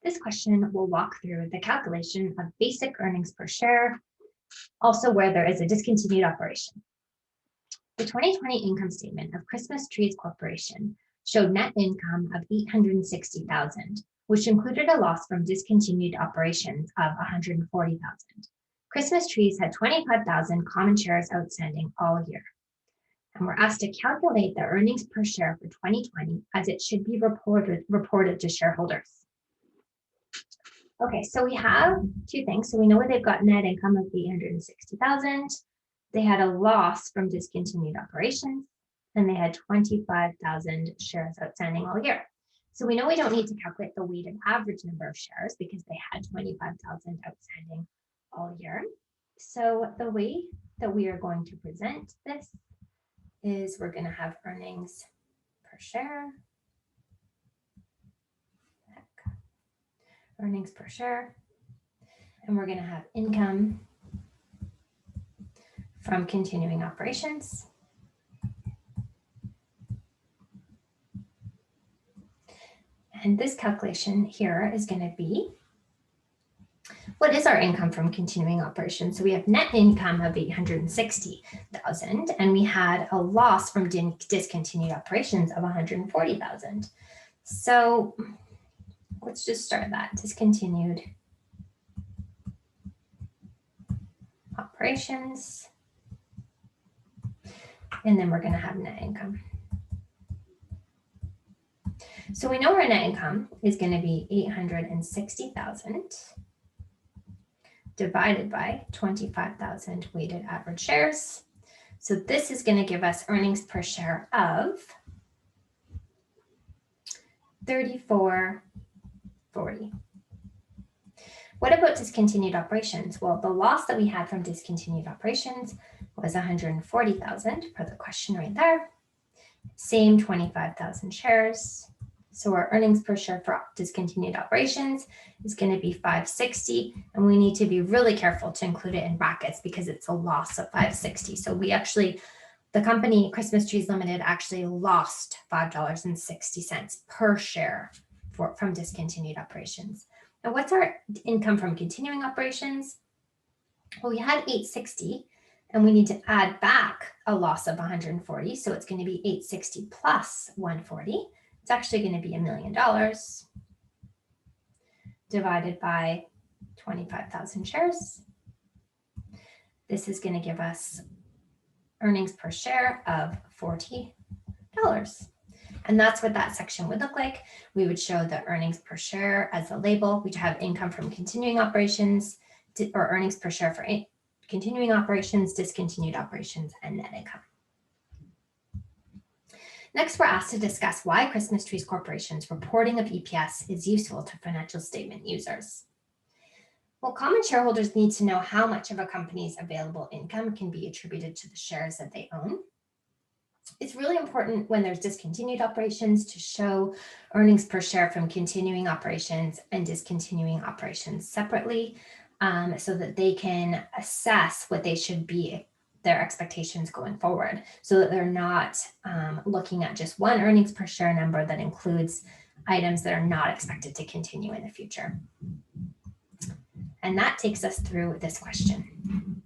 This question will walk through the calculation of basic earnings per share, also where there is a discontinued operation. The 2020 income statement of Christmas Trees Corporation showed net income of $860,000, which included a loss from discontinued operations of $140,000. Christmas Trees had 25,000 common shares outstanding all year. And we're asked to calculate the earnings per share for 2020 as it should be reported to shareholders. Okay, so we have two things. So we know they've got net income of $860,000. They had a loss from discontinued operations, and they had 25,000 shares outstanding all year. So we know we don't need to calculate the weighted average number of shares because they had 25,000 outstanding all year. So the way that we are going to present this is we're going to have earnings per share. Earnings per share, and we're going to have income from continuing operations. And this calculation here is going to be, what is our income from continuing operations? So we have net income of $860,000, and we had a loss from discontinued operations of $140,000. So let's just start that. Discontinued operations. And then we're going to have net income. So we know our net income is going to be $860,000 divided by 25,000 weighted average shares. So this is going to give us earnings per share of $34.40. What about discontinued operations? Well, the loss that we had from discontinued operations was $140,000 per the question right there. Same 25,000 shares. So our earnings per share for discontinued operations is going to be $5.60, and we need to be really careful to include it in brackets because it's a loss of $5.60. So the company Christmas Trees Limited actually lost $5.60 per share from discontinued operations. Now, what's our income from continuing operations? Well, we had $860, and we need to add back a loss of $140. So it's going to be $860 plus $140. It's actually going to be $1 million divided by 25,000 shares. This is going to give us earnings per share of $40. And that's what that section would look like. We would show the earnings per share as a label. We'd have income from continuing operations or earnings per share for continuing operations, discontinued operations, and net income. Next, we're asked to discuss why Christmas Trees Corporation's reporting of EPS is useful to financial statement users. Well, common shareholders need to know how much of a company's available income can be attributed to the shares that they own. It's really important when there's discontinued operations to show earnings per share from continuing operations and discontinuing operations separately so that they can assess what they should be, their expectations going forward, so that they're not looking at just one earnings per share number that includes items that are not expected to continue in the future. And that takes us through this question.